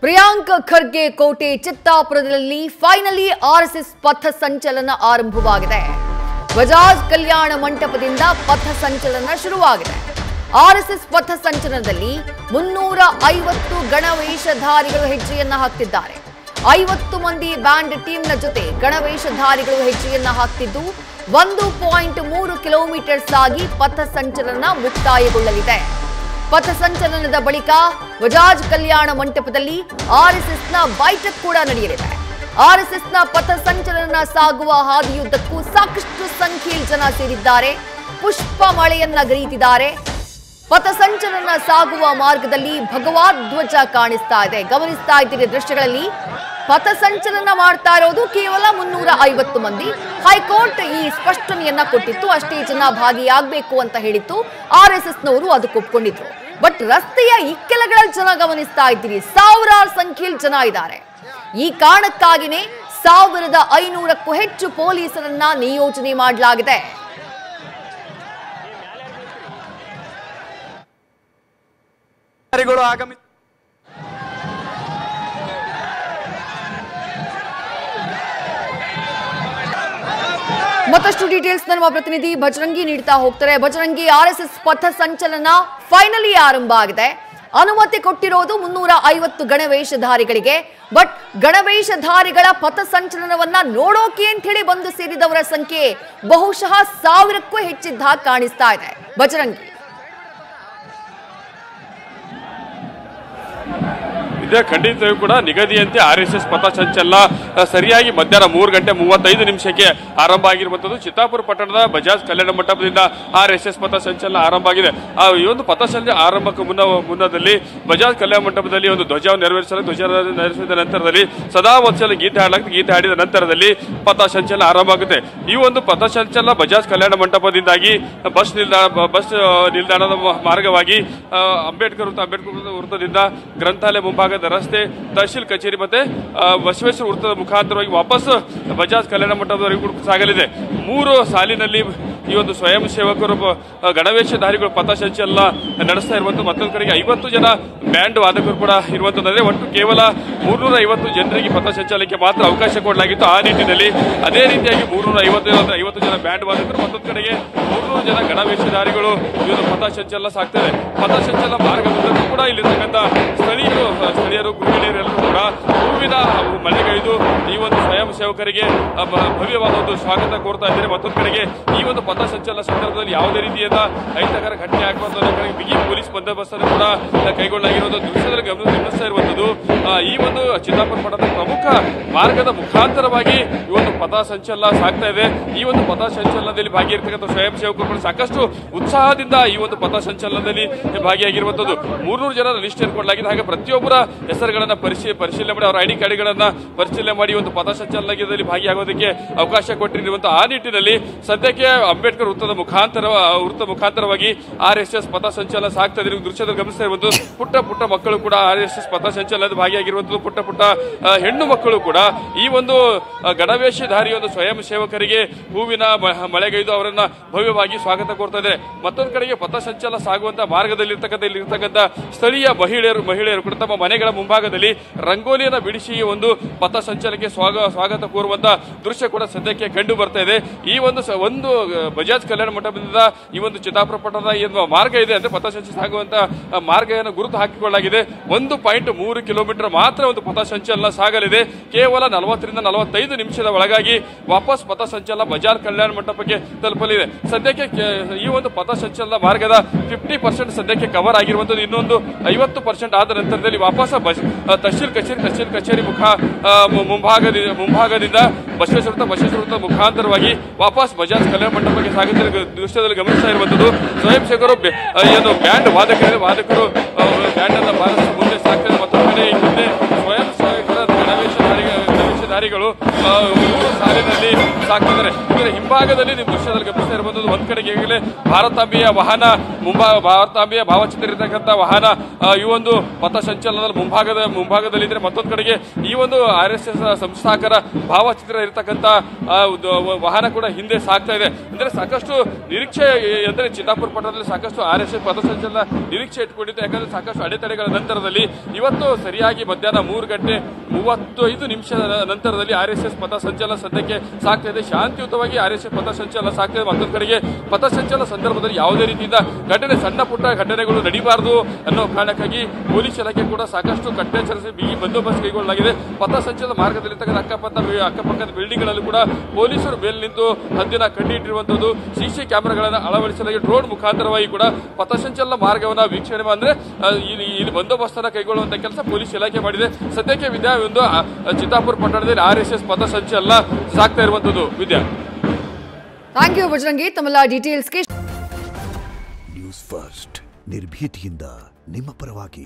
ಪ್ರಿಯಾಂಕ್ ಖರ್ಗೆ ಕೋಟೆ ಚಿತ್ತಾಪುರದಲ್ಲಿ finally RSS ಪಥ ಸಂಚಲನ ಆರಂಭವಾಗಿದೆ. ಬಜಾಜ್ ಕಲ್ಯಾಣ ಮಂಟಪದಿಂದ ಪಥ ಸಂಚಲನ ಶುರುವಾಗಿದೆ. ಆರ್ಎಸ್ಎಸ್ ಪಥ ಸಂಚಲನದಲ್ಲಿ 350 ಗಣವೇಷಧಾರಿಗಳು ಹೆಜ್ಜೆಯನ್ನ ಹಾಕ್ತಿದ್ದಾರೆ. 50 ಮಂದಿ ಬ್ಯಾಂಡ್ ಟೀಮ್ನ ಜೊತೆ ಗಣವೇಷಧಾರಿಗಳು ಹೆಜ್ಜೆಯನ್ನ ಹಾಕ್ತಿದ್ದು 1.3 ಕಿಲೋಮೀಟರ್ ಸಾಗಿ ಪಥ ಸಂಚಲನ ಮುಕ್ತಾಯಗೊಳ್ಳಲಿದೆ. ಪಥ ಸಂಚಲನದ ಬಳಿಕ ಬಜಾಜ್ ಕಲ್ಯಾಣ ಮಂಟಪದಲ್ಲಿ ಆರ್ಎಸ್ಎಸ್ನ ಬೈಠಕ್ ಕೂಡ ನಡೆಯಲಿದೆ. ಆರ್ಎಸ್ಎಸ್ನ ಪಥ ಸಂಚಲನ ಸಾಗುವ ಹಾದಿಯುದ್ದಕ್ಕೂ ಸಾಕಷ್ಟು ಸಂಖ್ಯೆಯಲ್ಲಿ ಜನ ಸೇರಿದ್ದಾರೆ. ಪುಷ್ಪ ಮಳೆಯನ್ನ ಗರಿಯುತ್ತಿದ್ದಾರೆ. ಪಥ ಸಂಚಲನ ಸಾಗುವ ಮಾರ್ಗದಲ್ಲಿ ಭಗವದ್ ಧ್ವಜ ಕಾಣಿಸ್ತಾ ಇದೆ. ಗಮನಿಸ್ತಾ ಇದ್ದೀರಿ ದೃಶ್ಯಗಳಲ್ಲಿ. ಪಥ ಸಂಚಲನ ಮಾಡ್ತಾ ಇರೋದು ಕೇವಲ 350 ಮಂದಿ. ಹೈಕೋರ್ಟ್ ಈ ಸ್ಪಷ್ಟನೆಯನ್ನ ಕೊಟ್ಟಿತ್ತು. ಅಷ್ಟೇ ಜನ ಭಾಗಿಯಾಗಬೇಕು ಅಂತ ಹೇಳಿತ್ತು. ಆರ್ಎಸ್ಎಸ್ನವರು ಅದಕ್ಕೆ ಒಪ್ಕೊಂಡಿದ್ರು. ಬಟ್ ರಸ್ತೆಯ ಇಕ್ಕೆಲಗಳಲ್ಲಿ ಜನ ಗಮನಿಸ್ತಾ ಇದ್ದೀರಿ. ಸಾವಿರಾರು ಸಂಖ್ಯೆಯಲ್ಲಿ ಜನ ಇದ್ದಾರೆ. ಈ ಕಾರಣಕ್ಕಾಗಿನೇ 1500ಕ್ಕೂ ಹೆಚ್ಚು ಪೊಲೀಸರನ್ನ ನಿಯೋಜನೆ ಮಾಡಲಾಗಿದೆ. ಮತ್ತಷ್ಟು ಡೀಟೇಲ್ಸ್ ನಮ್ಮ ಪ್ರತಿನಿಧಿ ಭಜರಂಗಿ ನೀಡ್ತಾ ಹೋಗ್ತಾರೆ. ಭಜರಂಗಿ, ಆರ್ಎಸ್ಎಸ್ ಪಥ ಸಂಚಲನ ಫೈನಲಿ ಆರಂಭ ಆಗಿದೆ. ಅನುಮತಿ ಕೊಟ್ಟಿರೋದು 350 ಗಣವೇಷಧಾರಿಗಳಿಗೆ. ಬಟ್ ಗಣವೇಷಧಾರಿಗಳ ಪಥ ಸಂಚಲನವನ್ನ ನೋಡೋಕೆ ಅಂತ ಹೇಳಿ ಬಂದು ಸೇರಿದವರ ಸಂಖ್ಯೆ ಬಹುಶಃ 1000ಕ್ಕೂ ಹೆಚ್ಚಿದ್ದ ಕಾಣಿಸ್ತಾ ಇದೆ. ಭಜರಂಗಿ, ಇದೇ ಖಂಡಿತವೂ ಕೂಡ ನಿಗದಿಯಂತೆ ಆರ್ಎಸ್ಎಸ್ ಪಥ ಸಂಚಲನ ಸರಿಯಾಗಿ ಮಧ್ಯಾಹ್ನ 3:35 ಆರಂಭ ಆಗಿರುವಂತದ್ದು. ಚಿತ್ತಾಪುರ ಪಟ್ಟಣದ ಬಜಾಜ್ ಕಲ್ಯಾಣ ಮಂಟಪದಿಂದ ಆರ್ಎಸ್ಎಸ್ ಪಥ ಸಂಚಲನ ಆರಂಭ ಆಗಿದೆ. ಈ ಒಂದು ಪಥ ಸಂಚಲನ ಆರಂಭಕ್ಕೂ ಮುನ್ನದಲ್ಲಿ ಬಜಾಜ್ ಕಲ್ಯಾಣ ಮಂಟಪದಲ್ಲಿ ಒಂದು ಧ್ವಜವನ್ನು ನೆರವೇರಿಸಿದ ನಂತರದಲ್ಲಿ ಸದಾ ವತ್ಸಲ ಗೀತೆ ಹಾಡಲಾಗುತ್ತೆ. ಗೀತೆ ಹಾಡಿದ ನಂತರದಲ್ಲಿ ಪಥ ಸಂಚಲನ ಆರಂಭ ಆಗುತ್ತೆ. ಈ ಒಂದು ಪಥ ಸಂಚಲನ ಬಜಾಜ್ ಕಲ್ಯಾಣ ಮಂಟಪದಿಂದಾಗಿ ಬಸ್ ನಿಲ್ದಾಣದ ಮಾರ್ಗವಾಗಿ ಅಂಬೇಡ್ಕರ್ ವೃತ್ತದಿಂದ ಗ್ರಂಥಾಲಯ ಮುಂಭಾಗ ರಸ್ತೆ, ತಹಶೀಲ್ ಕಚೇರಿ ಮತ್ತೆ ಬಸವೇಶ್ವರ ವೃತ್ತದ ಮುಖಾಂತರವಾಗಿ ವಾಪಸ್ ಬಜಾಜ್ ಕಲ್ಯಾಣ ಮಂಟಪದವರೆಗೂ ಸಾಗಲಿದೆ. 3 ಸಾಲಿನಲ್ಲಿ ಈ ಒಂದು ಸ್ವಯಂ ಸೇವಕರು ಗಣವೇಷಧಾರಿಗಳು ಪಥ ಸಂಚಲನ ನಡೆಸ್ತಾ ಇರುವಂತದ್ದು. ಮತ್ತೊಂದು ಕಡೆಗೆ 50 ಜನ ಬ್ಯಾಂಡ್ ವಾದಕರು ಕೂಡ ಇರುವಂತದ್ದು. ಒಟ್ಟು ಕೇವಲ 350 ಜನರಿಗೆ ಪಥ ಸಂಚಲನಕ್ಕೆ ಮಾತ್ರ ಅವಕಾಶ ಕೊಡಲಾಗಿತ್ತು. ಆ ನಿಟ್ಟಿನಲ್ಲಿ ಅದೇ ರೀತಿಯಾಗಿ 350 ಜನ ಬ್ಯಾಂಡ್ ವಾದಕರು, ಮತ್ತೊಂದು ಕಡೆಗೆ 300 ಜನ ಗಣವೇಷಧಾರಿಗಳು ಇವರು ಪಥ ಸಂಚಲನ ಸಾಕ್ತಾರೆ. ಪಥ ಸಂಚಲನ ಮಾರ್ಗದುದ್ದಕ್ಕೂ ಕೂಡ ಇಲ್ಲಿರ್ತಕ್ಕಂಥ ಸ್ಥಳೀಯರು ಗೃಹಿಣಿಯರೆಲ್ಲರೂ ಕೂಡ ಹೂವಿನ ಮಳೆಗೈದು ಈ ಒಂದು ಸ್ವಯಂ ಸೇವಕರಿಗೆ ಭವ್ಯವಾದ ಒಂದು ಸ್ವಾಗತ ಕೋರ್ತಾ ಇದ್ದಾರೆ. ಮತ್ತೊಂದು ಕಡೆಗೆ ಈ ಒಂದು ಪಥ ಸಂಚಲನ ಸಂದರ್ಭದಲ್ಲಿ ಯಾವುದೇ ರೀತಿಯಾದ ಅಹಿತಕರ ಘಟನೆ ಆಗಬಾರದು ಬಿಗಿ ಪೊಲೀಸ್ ಬಂದೋಬಸ್ತನ್ನು ಕೂಡ ಕೈಗೊಳ್ಳಲಾಗಿರುವುದು ದೃಶ್ಯದಲ್ಲಿ ಗಮನಿಸ್ತಾ ಇರುವಂತದ್ದು. ಈ ಒಂದು ಚಿತ್ತಾಪುರ ಪಟ್ಟಣದ ಪ್ರಮುಖ ಮಾರ್ಗದ ಮುಖಾಂತರವಾಗಿ ಈ ಒಂದು ಪಥ ಸಂಚಲನ ಸಾಗ್ತಾ ಇದೆ. ಈ ಒಂದು ಪಥ ಸಂಚಲನದಲ್ಲಿ ಭಾಗಿಯಾಗಿರ್ತಕ್ಕಂಥ ಸ್ವಯಂ ಸೇವಕರು ಸಾಕಷ್ಟು ಉತ್ಸಾಹದಿಂದ ಈ ಒಂದು ಪಥ ಸಂಚಲನದಲ್ಲಿ ಭಾಗಿಯಾಗಿರುವಂತದ್ದು. 300 ಜನರ ಲಿಸ್ಟ್ ಕೊಡಲಾಗಿದೆ. ಹಾಗೆ ಪ್ರತಿಯೊಬ್ಬರ ಹೆಸರುಗಳನ್ನ ಪರಿಶೀಲನೆ ಮಾಡಿ ಅವರ ಐಡಿ ಕಾರ್ಡ್ಗಳನ್ನ ಪರಿಶೀಲನೆ ಮಾಡಿ ಒಂದು ಪಥ ಸಂಚಲನದಲ್ಲಿ ಭಾಗಿಯಾಗೋದಕ್ಕೆ ಅವಕಾಶ ಕೊಟ್ಟಿರುವಂತಹ ಆ ನಿಟ್ಟಿನಲ್ಲಿ ಸದ್ಯಕ್ಕೆ ಅಂಬೇಡ್ಕರ್ ವೃತ್ತದ ಮುಖಾಂತರವಾಗಿ ಆರ್ಎಸ್ಎಸ್ ಪಥ ಸಂಚಲನ ಸಾಗ್ತಾ ಇದ್ರೆ ದೃಶ್ಯದಲ್ಲಿ ಗಮನಿಸ್ತಾ ಇರುವಂತದ್ದು. ಪುಟ್ಟ ಮಕ್ಕಳು ಕೂಡ ಆರ್ಎಸ್ಎಸ್ ಪಥ ಸಂಚಲನದ ಭಾಗಿಯಾಗಿರುವಂತದ್ದು. ಪುಟ್ಟ ಹೆಣ್ಣು ಮಕ್ಕಳು ಕೂಡ ಈ ಒಂದು ಗಣವೇಷಧಾರಿ ಒಂದು ಸ್ವಯಂ ಸೇವಕರಿಗೆ ಹೂವಿನ ಮಳೆಗೈದು ಅವರನ್ನ ಭವ್ಯವಾಗಿ ಸ್ವಾಗತ ಕೋರ್ತಾ ಇದೆ. ಮತ್ತೊಂದು ಕಡೆಗೆ ಪಥ ಸಂಚಲನ ಸಾಗುವಂತಹ ಮಾರ್ಗದಲ್ಲಿರ್ತಕ್ಕಂಥ ಸ್ಥಳೀಯ ಮಹಿಳೆಯರು ಕೂಡ ತಮ್ಮ ಮನೆಗಳ ಮುಂಭಾಗದಲ್ಲಿ ರಂಗೋಲಿಯನ್ನು ಬಿಡಿಸಿ ಒಂದು ಪಥ ಸಂಚಲನಕ್ಕೆ ಸ್ವಾಗತ ಕೋರುವಂತ ದೃಶ್ಯ ಕೂಡ ಸದ್ಯಕ್ಕೆ ಕಂಡು ಬರ್ತಾ ಇದೆ. ಈ ಒಂದು ಬಜಾಜ್ ಕಲ್ಯಾಣ ಮಂಟಪದಿಂದ ಈ ಒಂದು ಚಿತ್ತಾಪುರ ಪಟ್ಟಣದ ಏನು ಮಾರ್ಗ ಇದೆ ಅಂದ್ರೆ ಪಥ ಸಂಚಲನ ಸಾಗುವಂತ ಮಾರ್ಗವನ್ನು ಗುರುತು ಹಾಕಿಕೊಳ್ಳಲಾಗಿದೆ. 1.3 ಕಿಲೋಮೀಟರ್ ಮಾತ್ರ ಒಂದು ಪಥ ಸಂಚಲನ ಸಾಗಲಿದೆ. ಕೇವಲ 40ರಿಂದ 45 ನಿಮಿಷದ ಒಳಗಾಗಿ ವಾಪಸ್ ಪಥ ಸಂಚಲನ ಬಜಾಜ್ ಕಲ್ಯಾಣ ಮಂಟಪಕ್ಕೆ ತಲುಪಲಿದೆ. ಸದ್ಯಕ್ಕೆ ಈ ಒಂದು ಪಥ ಸಂಚಲನ ಮಾರ್ಗದ 50% ಸದ್ಯಕ್ಕೆ ಕವರ್ ಆಗಿರುವಂತದ್ದು. ಇನ್ನೊಂದು 50% ಆದ ನಂತರದಲ್ಲಿ ವಾಪಸ್ ತಹಶೀಲ್ ಕಚೇರಿ ಮುಂಭಾಗದಿಂದ ಬಸವೇಶ್ವರ ವೃತ್ತ ಮುಖಾಂತರವಾಗಿ ವಾಪಸ್ ಬಜಾಜ್ ಕಲ್ಯಾಣ ಮಂಟಪಕ್ಕೆ ಸಾಗುತ್ತಿರುವ ದೃಶ್ಯದಲ್ಲಿ ಗಮನಿಸ್ತಾ ಇರುವಂತದ್ದು. ಸ್ವಯಂ ಸೇವಕರು ಏನು ಬ್ಯಾಂಡ್ ವಾದಕರು ಬ್ಯಾಂಡ್ ಅನ್ನ ಬಾರಿಸಿ ಮುಂದೆ ಸಾಕ್ತಾರೆ. ಮತ್ತೊಂದು ಕಡೆ ಹಿಂದೆ ಸ್ವಯಂ ಸೇವಕರ ಗಣವೇಷಧಾರಿಗಳು 3 ಸಾಲಿನಲ್ಲಿ ಸಾಕ್ತಿದ್ದಾರೆ. ಈಗ ಇದರ ಹಿಂಭಾಗದಲ್ಲಿ ನೀವು ದೃಶ್ಯದಲ್ಲಿ ಗಮನಿಸ್ತಾ ಇರಬಹುದು. ಒಂದ್ ಕಡೆಗೆ ಈಗಲೇ ಭಾರತಾಂಬೆಯ ವಾಹನ ಭಾರತಾಂಬೆಯ ಭಾವಚಿತ್ರ ಇರತಕ್ಕಂಥ ವಾಹನ ಈ ಒಂದು ಪಥಸಂಚಲನದಲ್ಲಿ ಮುಂಭಾಗದಲ್ಲಿ ಇದ್ರೆ, ಮತ್ತೊಂದು ಕಡೆಗೆ ಈ ಒಂದು RSS ಸಂಸ್ಥಾಪಕರ ಭಾವಚಿತ್ರ ಇರತಕ್ಕಂಥ ವಾಹನ ಕೂಡ ಹಿಂದೆ ಸಾಗ್ತಾ ಇದೆ. ಅಂದ್ರೆ ಸಾಕಷ್ಟು ನಿರೀಕ್ಷೆ, ಅಂದ್ರೆ ಚಿತ್ತಾಪುರ ಪಟ್ಟಣದಲ್ಲಿ ಸಾಕಷ್ಟು RSS ಪಥಸಂಚಲನ ನಿರೀಕ್ಷೆ ಇಟ್ಕೊಂಡಿತ್ತು. ಯಾಕಂದ್ರೆ ಸಾಕಷ್ಟು ಅಡೆತಡೆಗಳ ನಂತರದಲ್ಲಿ ಇವತ್ತು ಸರಿಯಾಗಿ ಮಧ್ಯಾಹ್ನ 3:35 ನಂತರದಲ್ಲಿ RSS ಪಥಸಂಚಲನ ಸದ್ಯಕ್ಕೆ ಸಾಗ್ತಾ ಇದೆ. ಶಾಂತಿಯುತವಾಗಿ RSS ಪಥಸಂಚಲನ ಸಾಗ್ತಾ ಇದೆ. ಮತ್ತೊಂದು ಕಡೆಗೆ ಪಥಸಂಚಲನ ಸಂದರ್ಭದಲ್ಲಿ ಯಾವುದೇ ರೀತಿಯಿಂದ ಘಟನೆ, ಸಣ್ಣ ಪುಟ್ಟ ಘಟನೆಗಳು ನಡೀಬಾರದು ಅನ್ನೋ ಕಾರಣಕ್ಕಾಗಿ ಪೊಲೀಸ್ ಇಲಾಖೆ ಕೂಡ ಸಾಕಷ್ಟು ಕಟ್ಟೆಚ್ಚರಿಸಿ ಬಿಗಿ ಬಂದೋಬಸ್ತ್ ಕೈಗೊಳ್ಳಲಾಗಿದೆ. ಪಥಸಂಚಲನ ಮಾರ್ಗದಲ್ಲಿರ್ತಕ್ಕಂಥ ಅಕ್ಕಪಕ್ಕದ ಬಿಲ್ಡಿಂಗ್ಗಳಲ್ಲೂ ಕೂಡ ಪೊಲೀಸರು ಮೇಲೆ ನಿಂತು ಹದ್ದಿನ ಕಣ್ಣಿಟ್ಟಿರುವಂತದ್ದು, CC ಕ್ಯಾಮೆರಾಗಳನ್ನು ಅಳವಡಿಸಲಾಗಿ ಡ್ರೋನ್ ಮುಖಾಂತರವಾಗಿ ಕೂಡ ಪಥಸಂಚಲನ ಮಾರ್ಗವನ್ನು ವೀಕ್ಷಣೆ ಅಂದ್ರೆ ಇಲ್ಲಿ ಬಂದೋಬಸ್ತನ್ನು ಕೈಗೊಳ್ಳುವಂತ ಕೆಲಸ ಪೊಲೀಸ್ ಇಲಾಖೆ ಮಾಡಿದೆ. ಸದ್ಯಕ್ಕೆ ಒಂದು ಚಿತ್ತಾಪುರ ಪಟ್ಟಣದಲ್ಲಿ RSS ಪಥಸಂಚಲನ ಸಾಗ್ತಾ ಇರುವಂತದ್ದು. ವಿದ್ಯಾ, ಥ್ಯಾಂಕ್ ಯು ಬಜರಂಗಿ, ತಮ್ಮೆಲ್ಲ ಡೀಟೇಲ್ಸ್ಗೆ. ನ್ಯೂಸ್ ಫಸ್ಟ್ ನಿರ್ಭೀತಿಯಿಂದ ನಿಮ್ಮ ಪರವಾಗಿ.